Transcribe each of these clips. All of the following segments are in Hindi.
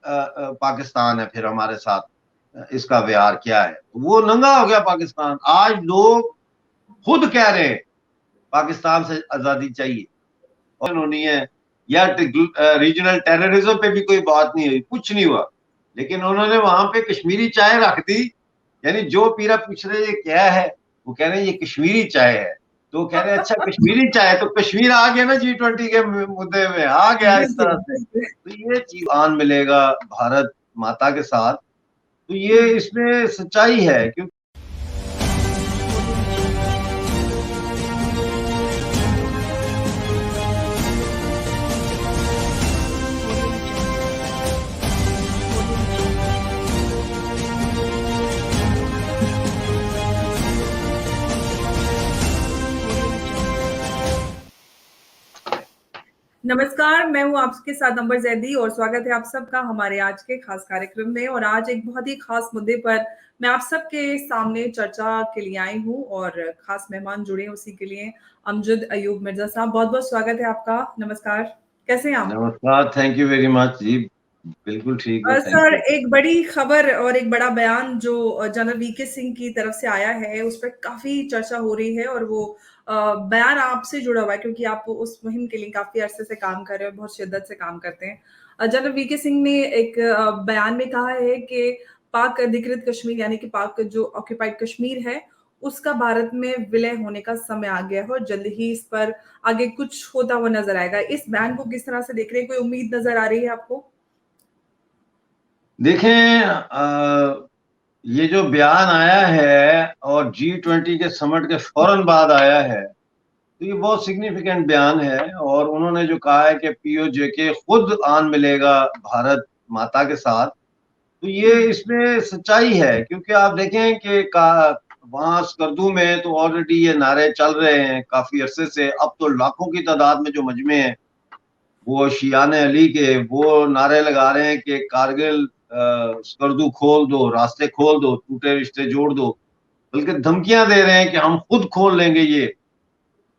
पाकिस्तान है फिर हमारे साथ इसका व्यवहार क्या है। वो नंगा हो गया पाकिस्तान। आज लोग खुद कह रहे हैं पाकिस्तान से आजादी चाहिए, और होनी है, या रीजनल टेररिज्म पे भी कोई बात नहीं हुई, कुछ नहीं हुआ। लेकिन उन्होंने वहां पे कश्मीरी चाय रख दी। यानी जो पीरा पूछ रहे ये क्या है, वो कह रहे हैं ये कश्मीरी चाय है। तो वो कह रहे हैं अच्छा कश्मीरी चाय, तो कश्मीर आ गया ना G20 के मुद्दे में, आ गया इस बिल्कुल तरह से। बिल्कुल। तो ये चीज आन मिलेगा भारत माता के साथ। तो ये इसमें सच्चाई है, क्योंकि नमस्कार, मैं हूँ आपके साथ अंबर जैदी और स्वागत है आप सबका हमारे आज के खास कार्यक्रम में। और आज एक बहुत ही खास मुद्दे पर मैं आप सबके सामने चर्चा के लिए आई हूँ और खास मेहमान जुड़े हैं उसी के लिए। अमजद अयूब मिर्जा साहब, बहुत बहुत स्वागत है आपका। नमस्कार, कैसे हैं आप? नमस्कार, थैंक यू वेरी मच जी। बिल्कुल ठीक हूँ, थैंक सर, यू। एक बड़ी खबर और एक बड़ा बयान जो जनरल वीके सिंह की तरफ से आया है उस पर काफी चर्चा हो रही है। और वो बयान आपसे जुड़ा हुआ है क्योंकि आप उस मुहिम के लिए काफी अरसे से काम कर रहे हो, बहुत शिद्दत से काम करते हैं। जनरल वीके सिंह ने एक बयान में कहा है कि पाक अधिकृत कश्मीर यानी कि पाक जो ऑक्यूपाइड कश्मीर है उसका भारत में विलय होने का समय आ गया है और जल्द ही इस पर आगे कुछ होता हुआ नजर आएगा। इस बयान को किस तरह से देख रहे हैं? कोई उम्मीद नजर आ रही है आपको? देखें, ये जो बयान आया है और G20 के समिट के फौरन बाद आया है, तो ये बहुत सिग्निफिकेंट बयान है। और उन्होंने जो कहा है कि POJ खुद आन मिलेगा भारत माता के साथ, तो ये हम्म। इसमें सच्चाई है। क्योंकि आप देखें कि वहां स्कर्दू में तो ऑलरेडी ये नारे चल रहे हैं काफी अरसे से। अब तो लाखों की तादाद में जो मजमे हैं वो शियान अली के, वो नारे लगा रहे हैं कि कारगिल स्कर्दू खोल दो, रास्ते खोल दो, टूटे रिश्ते जोड़ दो। बल्कि धमकियां दे रहे हैं कि हम खुद खोल लेंगे ये,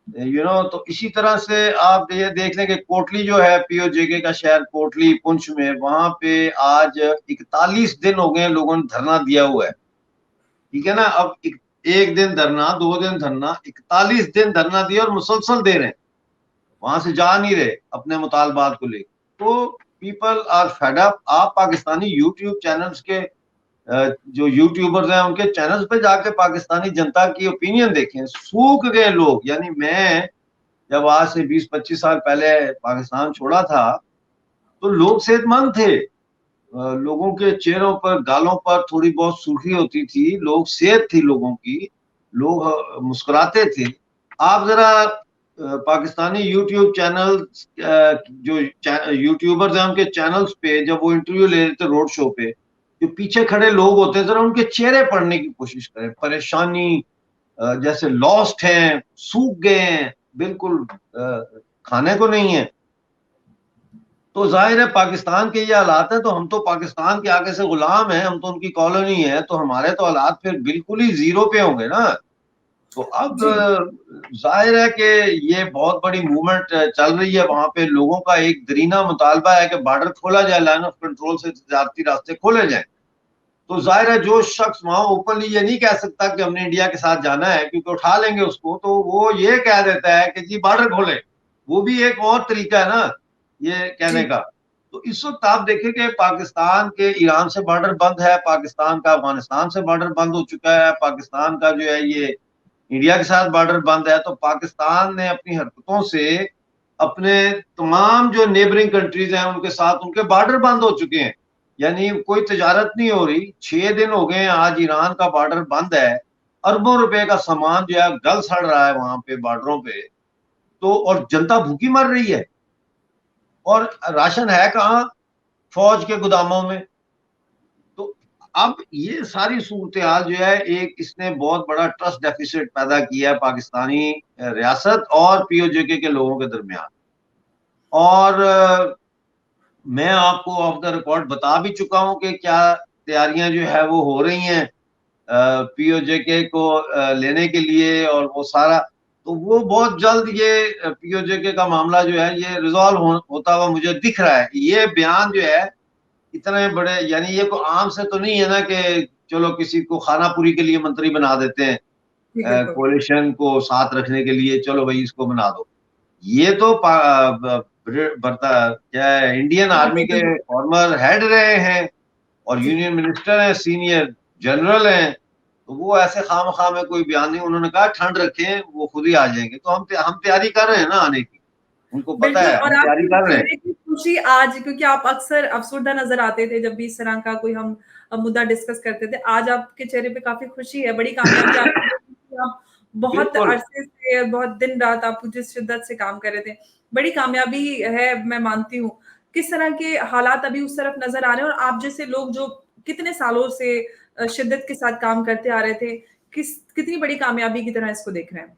तो इसी तरह से आप ये देख लें कि कोटली जो है POJ का शहर, कोटली पुंछ में, वहां पे आज 41 दिन हो गए लोगों ने धरना दिया हुआ है। ठीक है ना। अब एक दिन धरना, 2 दिन धरना, 41 दिन धरना दिया और मुसलसल दे रहे हैं, वहां से जा नहीं रहे अपने मुतालबात को लेकर। तो पीपल आर फेड अप। आप पाकिस्तानी यूट्यूब चैनल्स के जो यूट्यूबर्स हैं उनके चैनल्स पे जाके पाकिस्तानी जनता की ओपिनियन देखें, सूख गए लोग। यानी मैं जब आज से 20-25 साल पहले पाकिस्तान छोड़ा था, तो लोग सेहतमंद थे। लोगों के चेहरों पर, गालों पर थोड़ी बहुत सुर्खी होती थी, लोग, सेहत थी लोगों की, लोग मुस्कुराते थे। आप जरा पाकिस्तानी यूट्यूब चैनल, जो यूट्यूबर्स हैं उनके चैनल्स पे जब वो इंटरव्यू ले रहे थे रोड शो पे, जो पीछे खड़े लोग होते हैं, जरा उनके चेहरे पढ़ने की कोशिश करें। परेशानी, जैसे लॉस्ट हैं, सूख गए हैं, बिल्कुल खाने को नहीं है। तो जाहिर है पाकिस्तान के ये हालात है, तो हम तो पाकिस्तान के आगे से गुलाम हैं, हम तो उनकी कॉलोनी है, तो हमारे तो हालात फिर बिल्कुल ही जीरो पे होंगे ना। तो अब जी। जाहिर है कि ये बहुत बड़ी मूवमेंट चल रही है वहां पे। लोगों का एक दरीना मुतालबा है कि बॉर्डर खोला जाए, लाइन ऑफ कंट्रोल से तजारती रास्ते खोले जाए। तो जाहिर है जो शख्स वहां ओपनली ये नहीं कह सकता कि हमने इंडिया के साथ जाना है, क्योंकि उठा लेंगे उसको, तो वो ये कह देता है कि जी बॉर्डर खोले। वो भी एक और तरीका है ना ये कहने जी। का। तो इस वक्त आप देखें कि पाकिस्तान के ईरान से बॉर्डर बंद है, पाकिस्तान का अफगानिस्तान से बॉर्डर बंद हो चुका है, पाकिस्तान का जो है ये इंडिया के साथ बॉर्डर बंद है। तो पाकिस्तान ने अपनी हरकतों से अपने तमाम जो नेबरिंग कंट्रीज हैं उनके साथ उनके बॉर्डर बंद हो चुके हैं। यानी कोई तजारत नहीं हो रही। 6 दिन हो गए हैं आज ईरान का बॉर्डर बंद है। अरबों रुपए का सामान जो है गल सड़ रहा है वहां पे बॉर्डरों पे। तो और जनता भूखी मर रही है, और राशन है कहाँ? फौज के गोदामों में। तो अब ये सारी सूरत हाल जो है, एक इसने बहुत बड़ा ट्रस्ट डेफिसिट पैदा किया है पाकिस्तानी रियासत और POJ के लोगों के दरमियान। और मैं आपको ऑफ द रिकॉर्ड बता भी चुका हूं कि क्या तैयारियां जो है वो हो रही हैं POJ को लेने के लिए, और वो सारा, तो वो बहुत जल्द ये POJ का मामला जो है ये रिजॉल्व होता हुआ मुझे दिख रहा है। ये बयान जो है इतने बड़े, यानी ये कोई आम से तो नहीं है ना कि चलो किसी को खानापुरी के लिए मंत्री बना देते हैं, जी, बिल्कुल। कोalition को साथ रखने के लिए, चलो भाई इसको बना दो। ये तो क्या है, इंडियन आर्मी के फॉर्मर हेड रहे हैं और जी। यूनियन मिनिस्टर हैं, सीनियर जनरल हैं, तो वो ऐसे खाम में कोई बयान नहीं, उन्होंने कहा ठंड रखें वो खुद ही आ जाएंगे। तो हम तैयारी कर रहे हैं ना आने की, उनको पता बिल्कुल, है और हम तैयारी आपके कर रहे हैं। चेहरे की खुशी आज, क्योंकि आप अक्सर अफ़सरदा नज़र आते थे जब भी इस तरह का कोई हम मुद्दा डिस्कस करते थे। आज आपके चेहरे पे काफ़ी खुशी है, बड़ी कामयाबी आपकी है क्योंकि आप बहुत बिल्कुल। अरसे से, बहुत दिन-रात आप जिस शिद्दत से काम कर रहे थे, बड़ी कामयाबी है, मैं मानती हूँ। किस तरह के हालात अभी उस तरफ नज़र आ रहे हैं और आप जैसे लोग जो कितने सालों से शिद्दत के साथ काम करते आ रहे थे, कितनी बड़ी कामयाबी की तरह इसको देख रहे हैं?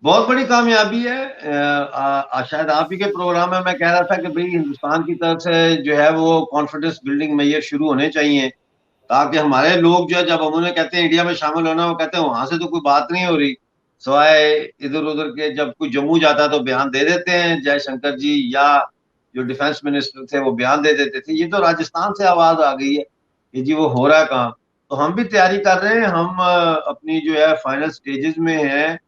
बहुत बड़ी कामयाबी है। शायद आप ही के प्रोग्राम में मैं कह रहा था कि भाई हिंदुस्तान की तरफ से जो है वो कॉन्फिडेंस बिल्डिंग मेजर शुरू होने चाहिए, ताकि हमारे लोग जो है जब हम उन्हें कहते हैं इंडिया में शामिल होना, वो कहते हैं वहां से तो कोई बात नहीं हो रही, सिवाय इधर उधर के। जब कोई जम्मू जाता है तो बयान दे देते हैं, जयशंकर जी या जो डिफेंस मिनिस्टर थे वो बयान दे देते थे। ये तो राजस्थान से आवाज आ गई है कि जी वो हो रहा है काम। तो हम भी तैयारी कर रहे हैं, हम अपनी जो है फाइनल स्टेजेस में है,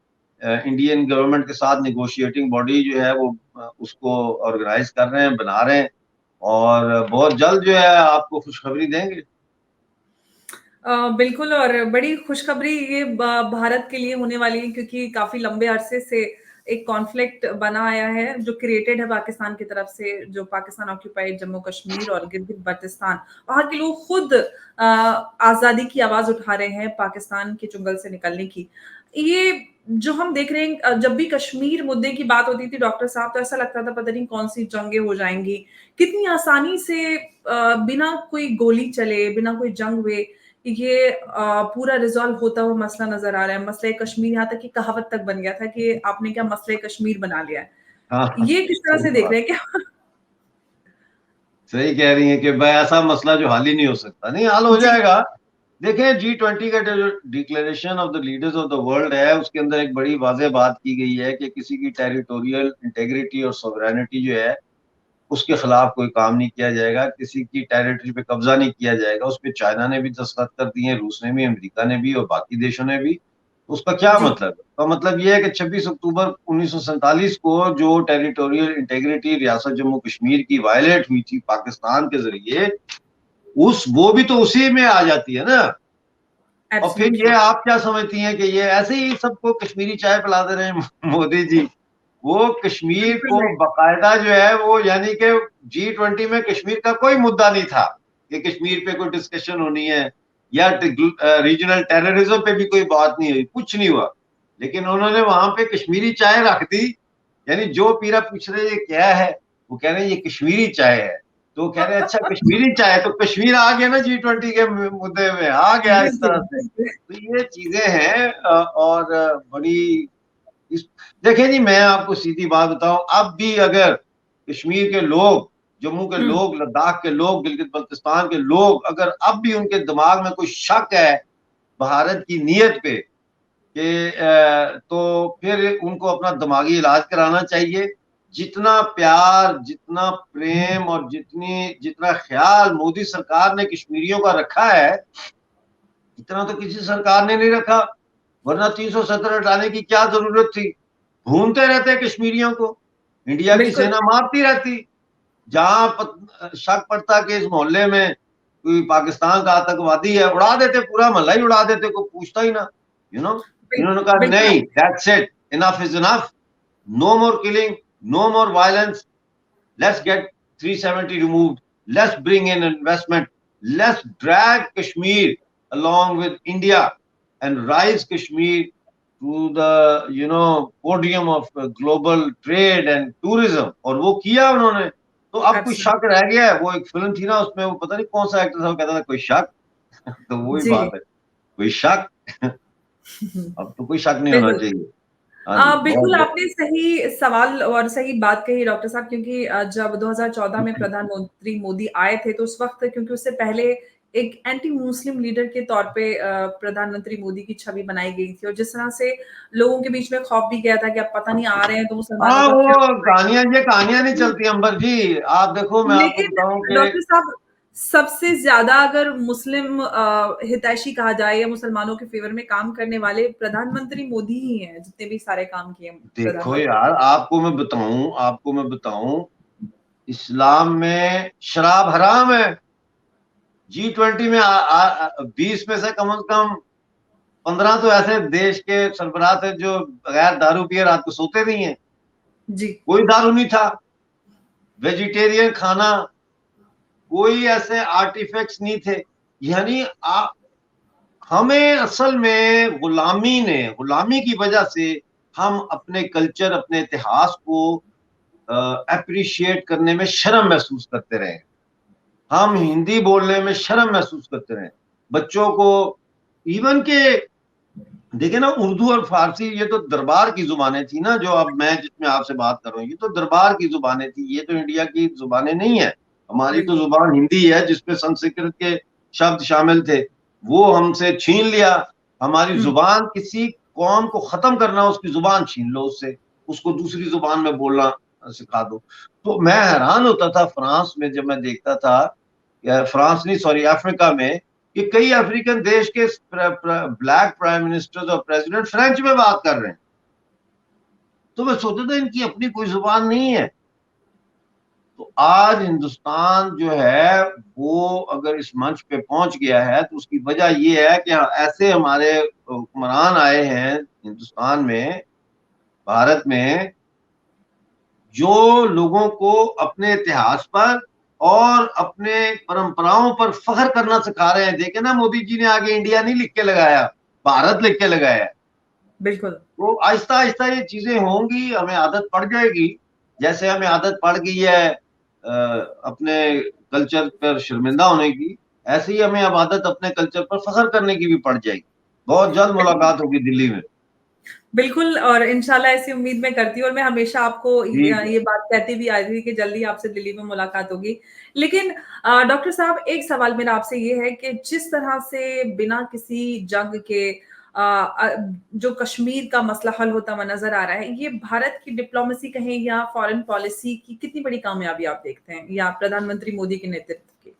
इंडियन गवर्नमेंट के साथ निगोशिएटिंग बॉडी जो है वो उसको ऑर्गेनाइज कर रहे हैं, बना रहे हैं, और बहुत जल्द जो है आपको खुशखबरी देंगे। बिल्कुल, और बड़ी खुशखबरी ये भारत के लिए होने वाली है क्योंकि काफ़ी लंबे अरसे से एक कॉन्फ्लिक्ट बना आया है, जो क्रिएटेड है पाकिस्तान की तरफ से, जो पाकिस्तान ऑक्यूपाइड जम्मू कश्मीर और गिलगित-बाल्टिस्तान। वहाँ के लोग खुद आज़ादी की आवाज़ उठा रहे हैं पाकिस्तान के चुंगल से निकलने की। ये जो हम देख रहे हैं, जब भी कश्मीर मुद्दे की बात होती थी डॉक्टर साहब, तो ऐसा लगता था पता नहीं कौन-सी जंगें हो जाएँगी। कितनी आसानी से बिना कोई गोली चले, बिना कोई जंग हुए, ये पूरा रिज़ॉल्व होता हुआ मसला नज़र आ रहा है। मसले कश्मीर, यहाँ तक कि कहावत तक बन गया था कि आपने क्या मसले कश्मीर बना लिया है। हाँ, ये किस तरह सही से देख बात। रहे हैं क्या? सही कह रही हैं कि भाई ऐसा मसला जो हल ही नहीं हो सकता, नहीं हल हो जी, जाएगा। देखें G20 का जो declaration of the leaders of the world है, उसके अंदर एक बड़ी वाज़ेह बात की गई है कि किसी की टेरिटोरियल इंटेग्रिटी और सॉवरेनिटी जो है उसके खिलाफ कोई काम नहीं किया जाएगा, किसी की टेरिटरी पे कब्जा नहीं किया जाएगा। उस पे चाइना ने भी दस्तखत कर दिए हैं, रूस ने भी, अमेरिका ने भी और बाकी देशों ने भी। उसका क्या जी। मतलब है? तो मतलब ये है कि 26 अक्टूबर 1947 को जो टेरिटोरियल इंटेग्रिटी रियासत जम्मू कश्मीर की वायलेट हुई थी पाकिस्तान के जरिए, उस वो भी तो उसी में आ जाती है ना। और फिर ये एब्सोल्युटली। आप क्या समझती हैं कि ये ऐसे ही सबको कश्मीरी चाय पिला दे रहे हैं मोदी जी? वो कश्मीर बिल्कुल को नहीं। बाकायदा जो है वो, यानी कि G20 में कश्मीर का कोई मुद्दा नहीं था कि कश्मीर पे कोई डिस्कशन होनी है, या रीजनल टेररिज्म पे भी कोई बात नहीं हुई, कुछ नहीं हुआ। लेकिन उन्होंने वहां पे कश्मीरी चाय रख दी। यानी जो पीरा पूछ रहे ये क्या है, वो कह रहे हैं ये कश्मीरी चाय है। तो कह रहे हैं अच्छा कश्मीरी चाय है, तो कश्मीर आ गया ना G20 के मुद्दे में, आ गया इस बिल्कुल, तरह से। बिल्कुल। तो ये चीजें हैं और बड़ी इस देखें जी, मैं आपको सीधी बात बताऊं, अब भी अगर कश्मीर के लोग, जम्मू के हुँ। लोग, लद्दाख के लोग, गिलगित बल्तिस्तान के लोग, अगर अब भी उनके दिमाग में कोई शक है भारत की नीयत पे कि तो फिर उनको अपना दिमागी इलाज कराना चाहिए। जितना प्यार, जितना प्रेम और जितना ख्याल मोदी सरकार ने कश्मीरियों का रखा है, इतना तो किसी सरकार ने नहीं रखा। वरना 370 हटाने की क्या जरूरत थी? घूमते रहते कश्मीरियों को, इंडिया की बिल्कुल, सेना मारती रहती। जहां शक पड़ता कि इस मोहल्ले में कोई पाकिस्तान का आतंकवादी है, उड़ा देते, पूरा मोहल्ला ही उड़ा देते, कोई पूछता ही ना। यू नो इन्होंने कहा बिल्कुल। नहीं, that's it, enough is enough, no more killing, no more violence, let's get 370 removed, let's bring in investment, let's drag Kashmir along with India and rise Kashmir to the podium of global trade and tourism। और वो किया उन्होंने। तो अब कोई शक एब्सोल्युटली। रह गया है? वो एक फिल्म थी ना, उसमें वो पता नहीं कौन सा एक्टर था, वो कहता था कोई शक। तो वही जी। बात है, कोई शक। अब तो कोई शक नहीं होना बिल्कुल। चाहिए। हाँ जी, बिल्कुल, बहुत आपने सही सवाल और सही बात कही डॉक्टर साहब, क्योंकि जब 2014 में बहुत। प्रधानमंत्री मोदी आए थे, तो उस वक़्त, क्योंकि उससे पहले एक एंटी मुस्लिम लीडर के तौर पे प्रधानमंत्री मोदी की छवि बनाई गई थी और जिस तरह से लोगों के बीच में खौफ भी गया था कि अब पता नहीं आ रहे हैं तो मुसलमानों हाँ, का क्या वो होगा? ये कहानियां नहीं चलती अंबर जी। आप देखो, मैं आपको लेकिन बताऊं कि डॉक्टर साहब, सबसे ज्यादा अगर मुस्लिम हितैषी कहा जाए या मुसलमानों के फेवर में काम करने वाले प्रधानमंत्री मोदी ही हैं, जितने भी सारे काम किए देखो प्रधानमंत्री। यार, आपको मैं बताऊं, इस्लाम में शराब हराम है। G20 में 20 में से कम 15 तो ऐसे देश के सरबराह थे जो बगैर दारू पिए रात को सोते नहीं है। जी। कोई दारू नहीं था, वेजिटेरियन खाना, कोई ऐसे आर्टिफैक्ट्स नहीं थे। यानी हमें असल में गुलामी की वजह से हम अपने कल्चर, अपने इतिहास को अप्रिशिएट करने में शर्म महसूस करते रहे। हम हिंदी बोलने में शर्म महसूस करते रहे। बच्चों को इवन के देखिए ना, उर्दू और फारसी ये तो दरबार की जुबानें थी ना, जो अब मैं जिसमें आपसे बात कर रहा हूँ, ये तो दरबार की जुबानें थी, ये तो इंडिया की जुबानें नहीं है। हमारी तो बिल्कुल। जुबान हिंदी है, जिसपे संस्कृत के शब्द शामिल थे, वो हमसे छीन लिया। हमारी हम्म। जुबान, किसी कौम को खत्म करना, उसकी जुबान छीन लो उससे, उसको दूसरी जुबान में बोलना सिखा दो। तो मैं हैरान होता था फ्रांस में जब मैं देखता था, या फ्रांस नहीं, सॉरी, अफ्रीका में, कि कई अफ्रीकन देश के ब्लैक प्राइम मिनिस्टर्स और प्रेसिडेंट फ्रेंच में बात कर रहे हैं। तो मैं सोचता था इनकी अपनी कोई जुबान नहीं है। तो आज हिंदुस्तान जो है, वो अगर इस मंच पे पहुंच गया है, तो उसकी वजह ये है कि ऐसे हमारे हुक्मरान आए हैं हिंदुस्तान में, भारत में, जो लोगों को अपने इतिहास पर और अपने परंपराओं पर फख्र करना सिखा रहे हैं। देखे ना, मोदी जी ने आगे इंडिया नहीं लिख के लगाया, भारत लिख के लगाया। बिल्कुल। तो आहिस्ता आहिस्ता ये चीजें होंगी, हमें आदत पड़ जाएगी। जैसे हमें आदत पड़ गई है अपने कल्चर पर शर्मिंदा होने की, ऐसे ही हमें अब आदत अपने कल्चर पर फख्र करने की भी पड़ जाएगी। बहुत जल्द बिल्कुल। मुलाकात होगी दिल्ली में। बिल्कुल, और इंशाल्लाह ऐसी उम्मीद मैं करती हूँ, और मैं हमेशा आपको ठीक है। ये बात कहती भी आ रही थी कि जल्दी आपसे दिल्ली में मुलाकात होगी। लेकिन डॉक्टर साहब, एक सवाल मेरा आपसे ये है कि जिस तरह से बिना किसी जंग के जो कश्मीर का मसला हल होता हुआ नज़र आ रहा है, ये भारत की डिप्लोमेसी कहें या फॉरेन पॉलिसी की कितनी बड़ी कामयाबी आप देखते हैं, या प्रधानमंत्री मोदी के नेतृत्व की?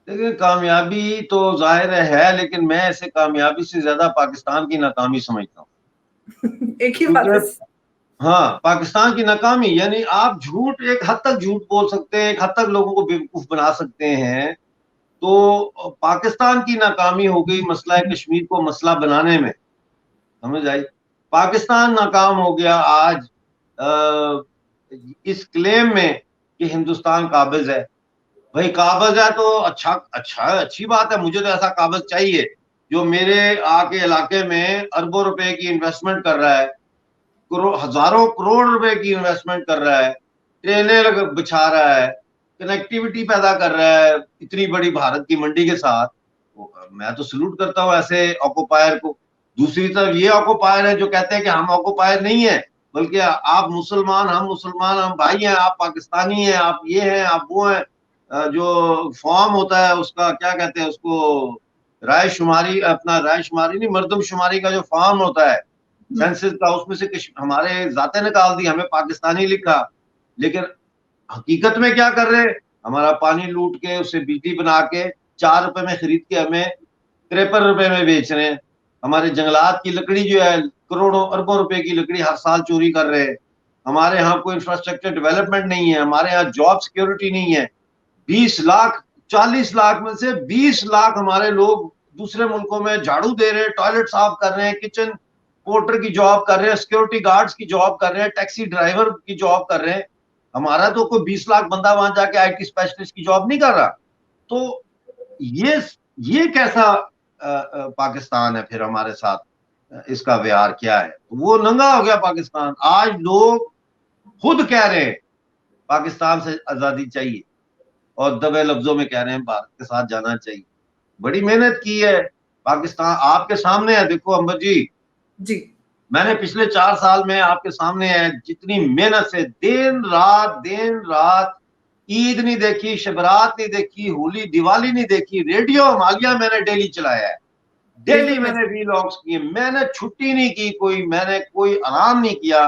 देखिए, कामयाबी तो जाहिर है, लेकिन मैं इसे कामयाबी से ज्यादा पाकिस्तान की नाकामी समझता हूँ। एक ही बात है। क्योंकि हाँ, पाकिस्तान की नाकामी, यानी आप झूठ, एक हद तक झूठ बोल सकते हैं, एक हद तक लोगों को बेवकूफ बना सकते हैं। तो पाकिस्तान की नाकामी हो गई मसला कश्मीर को मसला बनाने में, समझ आई। पाकिस्तान नाकाम हो गया आज इस क्लेम में कि हिंदुस्तान काबिज है। भाई काबिज है तो अच्छा, अच्छा, अच्छी बात है, मुझे तो ऐसा काबिज चाहिए जो मेरे आके इलाके में अरबों रुपए की इन्वेस्टमेंट कर रहा है, हजारों करोड़ रुपए की इन्वेस्टमेंट कर रहा है, ट्रेनें बिछा रहा है, कनेक्टिविटी पैदा कर रहा है इतनी बड़ी भारत की मंडी के साथ। मैं तो सल्यूट करता हूँ ऐसे ऑक्युपायर को। दूसरी तरफ ये ऑक्युपायर है जो कहते हैं कि हम ऑक्युपायर नहीं है, बल्कि आप मुसलमान, हम मुसलमान, हम भाई हैं, आप पाकिस्तानी हैं, आप ये हैं, आप वो हैं। जो फॉर्म होता है उसका क्या कहते हैं उसको, राय शुमारी, अपना राय शुमारी नहीं, मर्दम शुमारी का जो फॉर्म होता है सेंसस का, उसमें से हमारे जाते निकाल दी, हमें पाकिस्तानी लिखा। लेकिन हकीकत में क्या कर रहे हैं, हमारा पानी लूट के उससे बिजली बना के 4 रुपए में खरीद के हमें 53 रुपए में बेच रहे हैं। हमारे जंगलात की लकड़ी जो है, करोड़ों अरबों रुपए की लकड़ी हर साल चोरी कर रहे हैं। हमारे यहाँ कोई इंफ्रास्ट्रक्चर डेवलपमेंट नहीं है, हमारे यहाँ जॉब सिक्योरिटी नहीं है। 20 लाख, 40 लाख में से 20 लाख हमारे लोग दूसरे मुल्कों में झाड़ू दे रहे हैं, टॉयलेट साफ कर रहे हैं, किचन पोर्टर की जॉब कर रहे हैं, सिक्योरिटी गार्ड्स की जॉब कर रहे हैं, टैक्सी ड्राइवर की जॉब कर रहे हैं। हमारा तो कोई 20 लाख बंदा वहां जाके IT स्पेशलिस्ट की जॉब नहीं कर रहा। तो ये ये कैसा पाकिस्तान है फिर हमारे साथ, इसका व्यवहार क्या है? वो नंगा हो गया पाकिस्तान। आज लोग खुद कह रहे हैं पाकिस्तान से आजादी चाहिए, और दबे लफ्जों में कह रहे हैं भारत के साथ जाना चाहिए। बड़ी मेहनत की है पाकिस्तान, आपके सामने है, देखो अंबर जी, जी। मैंने पिछले 4 साल में आपके सामने है, जितनी मेहनत से दिन रात, ईद नहीं देखी, शबरात नहीं देखी, होली दिवाली नहीं देखी, रेडियो हिमालय मैंने डेली चलाया है, डेली बिल्कुल। मैं मैंने वीलॉग्स किए, मैंने छुट्टी नहीं की कोई, मैंने कोई आराम नहीं किया।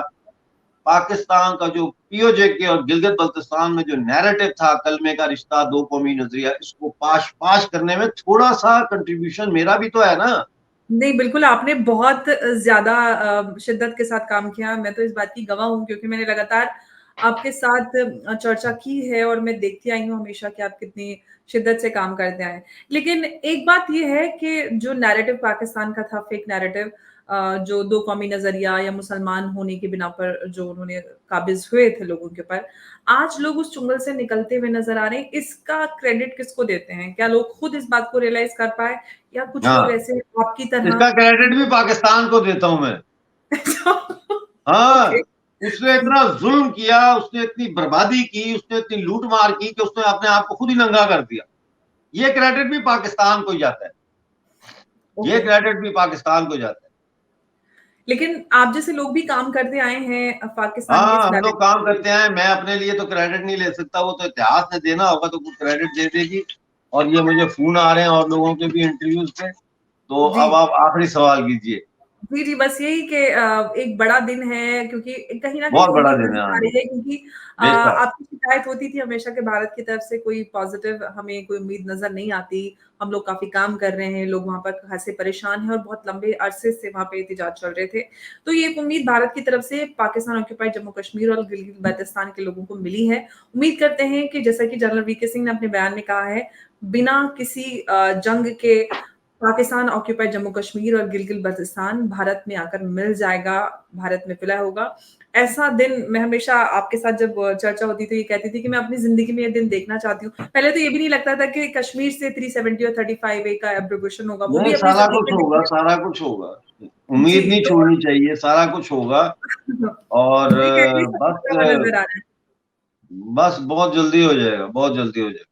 पाकिस्तान का जो पीओजे के और गिलगित बल्तिस्तान में जो नैरेटिव था कलमे का रिश्ता, दो कौमी नजरिया, इसको पाश पाश करने में थोड़ा सा कंट्रीब्यूशन मेरा भी तो है ना। नहीं, बिल्कुल आपने बहुत ज़्यादा शिद्दत के साथ काम किया। मैं तो इस बात की गवाह हूँ क्योंकि मैंने लगातार आपके साथ चर्चा की है और मैं देखती आई हूँ हमेशा कि आप कितनी शिद्दत से काम करते आए हैं। लेकिन एक बात ये है कि जो नैरेटिव पाकिस्तान का था, फेक नैरेटिव जो दो कौमी नज़रिया या मुसलमान होने की बिना पर जो उन्होंने काबिज़ हुए थे लोगों के ऊपर, आज लोग उस चुंगल से निकलते हुए नज़र आ रहे हैं। इसका क्रेडिट किसको देते हैं? क्या लोग खुद इस बात को रियलाइज़ कर पाए या कुछ लोग हाँ, ऐसे हैं आपकी तरह इसका क्रेडिट भी पाकिस्तान को देता हूं मैं। ओके। हाँ, उसने इतना जुल्म किया, उसने इतनी बर्बादी की, उसने इतनी लूट मार की कि उसने अपने आप को खुद ही नंगा कर दिया। ये क्रेडिट भी पाकिस्तान को ही जाता है, ये ओके। क्रेडिट भी पाकिस्तान को जाता है। लेकिन आप जैसे लोग भी काम करते आए हैं पाकिस्तान के इस हाँ, हम लोग काम नैरेटिव पे। करते हैं, मैं अपने लिए तो क्रेडिट नहीं ले सकता, वो तो इतिहास ने देना होगा तो कुछ क्रेडिट दे देगी। और ये मुझे फोन आ रहे हैं और लोगों के भी इंटरव्यूज पे, तो जी। अब आप आखिरी सवाल कीजिए। जी, जी, बस यही कि एक बड़ा दिन है क्योंकि कहीं न कहीं बहुत बड़ा उम्मीद दिन है, नज़र हाँ आ जी, रही है क्योंकि बेशक। आपकी शिकायत होती थी हमेशा कि भारत की तरफ से कोई पॉज़िटिव हमें कोई उम्मीद नज़र नहीं आती। हम लोग काफ़ी काम कर रहे हैं, लोग वहाँ पर खासे परेशान हैं और बहुत लंबे अरसे से वहाँ पे एहतजाज चल रहे थे। तो ये एक उम्मीद भारत की तरफ से पाकिस्तान ऑक्यूपाइड जम्मू कश्मीर और गिलगित-बाल्टिस्तान के लोगों को मिली है। उम्मीद करते हैं कि जैसा कि जनरल वीके सिंह ने अपने बयान में कहा है, बिना किसी जंग के पाकिस्तान ऑक्यूपाइड जम्मू कश्मीर और गिलगित-बाल्टिस्तान भारत में आकर मिल जाएगा, भारत में विलय होगा। ऐसा दिन मैं हमेशा आपके साथ जब चर्चा होती थी, ये कहती थी कि मैं अपनी ज़िंदगी में ये दिन देखना चाहती हूँ। पहले तो ये भी नहीं लगता था कि कश्मीर से 370 और 35 ए का एब्रोगेशन होगा, वो नहीं, भी अपनी सारा ज़िंदगी कुछ में होगा, देखने सारा कुछ होगा। उम्मीद जी, नहीं तो छोड़नी चाहिए, सारा कुछ होगा। और वही कह रही बस, सब नज़र आ रहा है। बस बहुत जल्दी हो जाएगा, बहुत जल्दी हो जाएगा।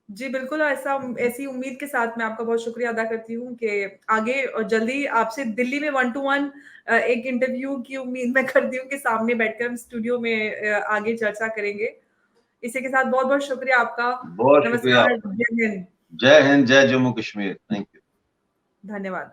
जी, बिल्कुल ऐसा ऐसी उम्मीद के साथ मैं आपका बहुत शुक्रिया अदा करती हूँ कि आगे और जल्दी आपसे दिल्ली में 1 टू 1 एक इंटरव्यू की उम्मीद मैं करती हूँ कि सामने बैठकर हम स्टूडियो में आगे चर्चा करेंगे। इसी के साथ बहुत-बहुत शुक्रिया आपका। बहुत शुक्रिया नमस्कार, आपका। जय हिंद। जय हिंद, जय जम्मू कश्मीर। Thank you. धन्यवाद।